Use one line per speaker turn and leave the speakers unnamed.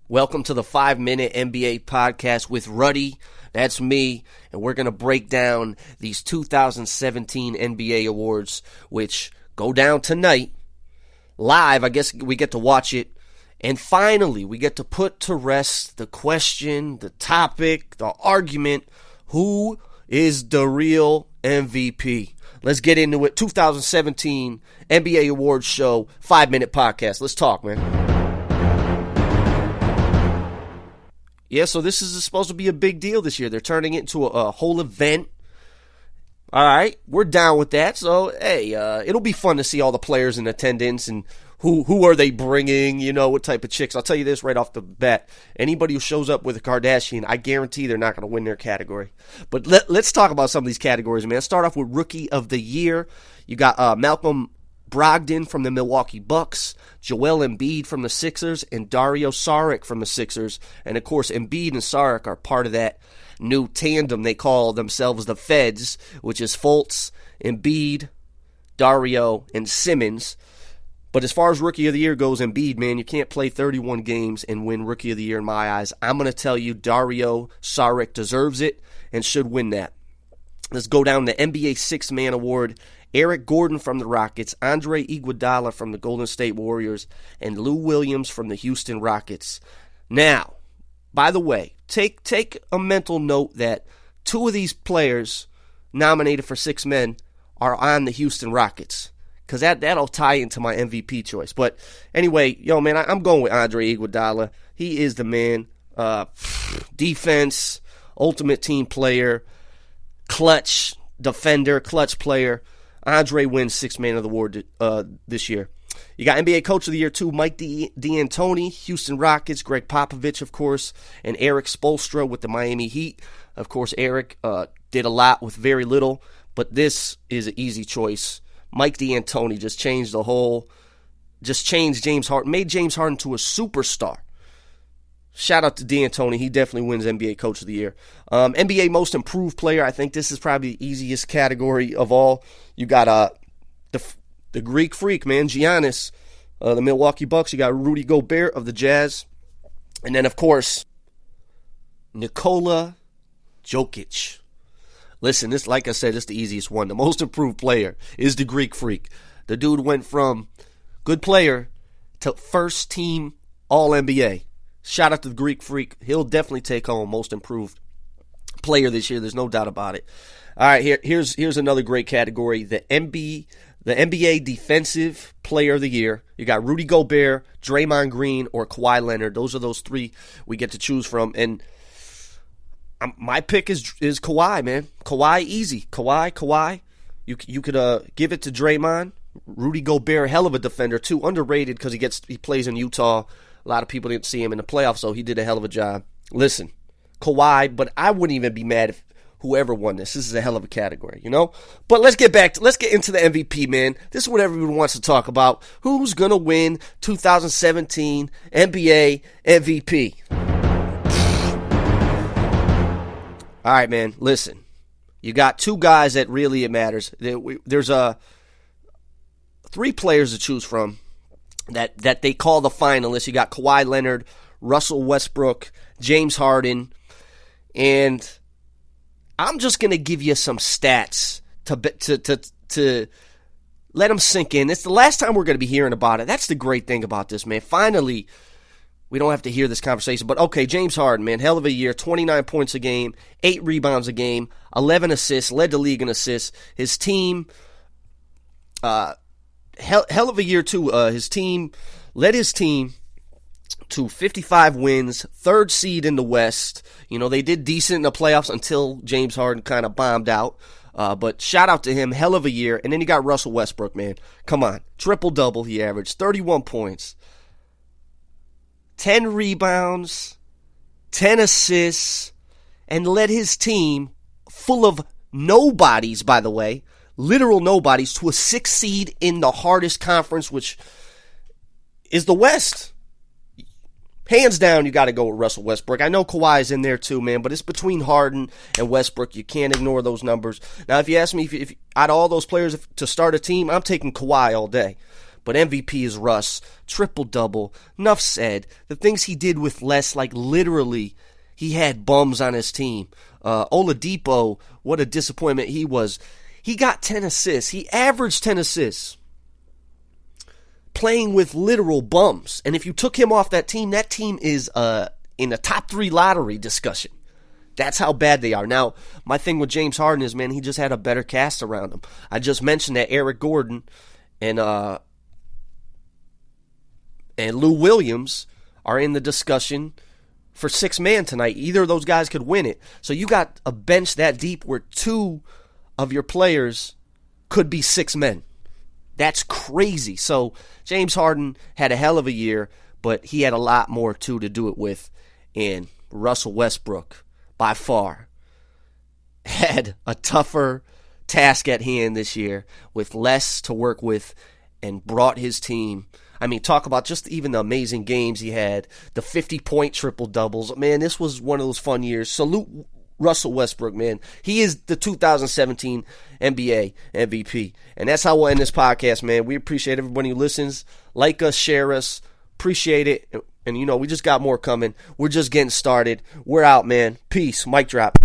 Welcome to the 5-Minute NBA Podcast with Ruddy. That's me, and we're going to break down these 2017 NBA awards, which go down tonight. Live, I guess we get to watch it. And finally, we get to put to rest the question, the topic, the argument, who is the real MVP? Let's get into it. 2017 NBA Awards Show, 5-Minute Podcast. Let's talk, man. Yeah, so this is supposed to be a big deal this year. They're turning it into a whole event. All right, we're down with that. So, hey, it'll be fun to see all the players in attendance and who are they bringing, you know, what type of chicks. I'll tell you this right off the bat. Anybody who shows up with a Kardashian, I guarantee they're not going to win their category. But let's talk about some of these categories, man. Let's start off with Rookie of the Year. You got Malcolm Brogdon from the Milwaukee Bucks, Joel Embiid from the Sixers, and Dario Saric from the Sixers. And, of course, Embiid and Saric are part of that new tandem. They call themselves the Feds, which is Fultz, Embiid, Dario, and Simmons. But as far as Rookie of the Year goes, Embiid, man, you can't play 31 games and win Rookie of the Year in my eyes. I'm going to tell you Dario Saric deserves it and should win that. Let's go down to NBA Sixth Man Award. Eric Gordon from the Rockets, Andre Iguodala from the Golden State Warriors, and Lou Williams from the Houston Rockets. Now, by the way, take a mental note that two of these players nominated for Six Men are on the Houston Rockets, because that'll tie into my MVP choice. But anyway, man, I'm going with Andre Iguodala. He is the man. Defense, ultimate team player, clutch defender, clutch player. Andre wins Sixth Man of the Award this year. You got NBA Coach of the Year, too, Mike D'Antoni, Houston Rockets, Greg Popovich, of course, and Eric Spoelstra with the Miami Heat. Of course, Eric did a lot with very little, but this is an easy choice. Mike D'Antoni just changed James Harden, made James Harden to a superstar. Shout out to D'Antoni. He definitely wins NBA Coach of the Year. NBA Most Improved Player. I think this is probably the easiest category of all. You got the Greek Freak, man, Giannis, the Milwaukee Bucks. You got Rudy Gobert of the Jazz. And then, of course, Nikola Jokic. Listen, this, like I said, this is the easiest one. The Most Improved Player is the Greek Freak. The dude went from good player to first team All-NBA. Shout out to the Greek Freak. He'll definitely take home Most Improved Player this year. There's no doubt about it. All right, here's another great category. The NBA Defensive Player of the Year. You got Rudy Gobert, Draymond Green, or Kawhi Leonard. Those are those three we get to choose from. And my pick is Kawhi, man. Kawhi, easy. Kawhi. You could give it to Draymond. Rudy Gobert, hell of a defender too. Underrated because he plays in Utah. A lot of people didn't see him in the playoffs, so he did a hell of a job. Listen, Kawhi, but I wouldn't even be mad if whoever won this. This is a hell of a category, you know? But let's get into the MVP, man. This is what everyone wants to talk about. Who's going to win 2017 NBA MVP? All right, man, listen. You got two guys that really it matters. There's three players to choose from that they call the finalists. You got Kawhi Leonard, Russell Westbrook, James Harden, and I'm just going to give you some stats to let them sink in. It's the last time we're going to be hearing about it. That's the great thing about this, man. Finally, we don't have to hear this conversation. But, okay, James Harden, man, hell of a year, 29 points a game, 8 rebounds a game, 11 assists, led the league in assists. His team, hell of a year, too. His team led his team to 55 wins, third seed in the West. You know, they did decent in the playoffs until James Harden kind of bombed out. But shout out to him, hell of a year. And then you got Russell Westbrook, man. Come on, triple-double he averaged, 31 points, 10 rebounds, 10 assists, and led his team, full of nobodies, by the way, literal nobodies, to a 6th seed in the hardest conference, which is the West. Hands down, you got to go with Russell Westbrook. I know Kawhi is in there too, man, but it's between Harden and Westbrook. You can't ignore those numbers. Now, if you ask me if out of all those players to start a team, I'm taking Kawhi all day. But MVP is Russ. Triple-double. Enough said. The things he did with less, like literally, he had bums on his team. Oladipo, what a disappointment he was. He got 10 assists. He averaged 10 assists. Playing with literal bums. And if you took him off that team is in the top 3 lottery discussion. That's how bad they are. Now, my thing with James Harden is, man, he just had a better cast around him. I just mentioned that Eric Gordon and Lou Williams are in the discussion for 6-man tonight. Either of those guys could win it. So you got a bench that deep where 2 of your players could be 6 men. That's crazy. So James Harden had a hell of a year, but he had a lot more, too, to do it with. And Russell Westbrook, by far, had a tougher task at hand this year with less to work with and brought his team. I mean, talk about just even the amazing games he had, the 50-point triple-doubles. Man, this was one of those fun years. Salute Russell Westbrook, man. He is the 2017 NBA MVP. And that's how we'll end this podcast, man. We appreciate everybody who listens. Like us, share us. Appreciate it. And, you know, we just got more coming. We're just getting started. We're out, man. Peace. Mic drop.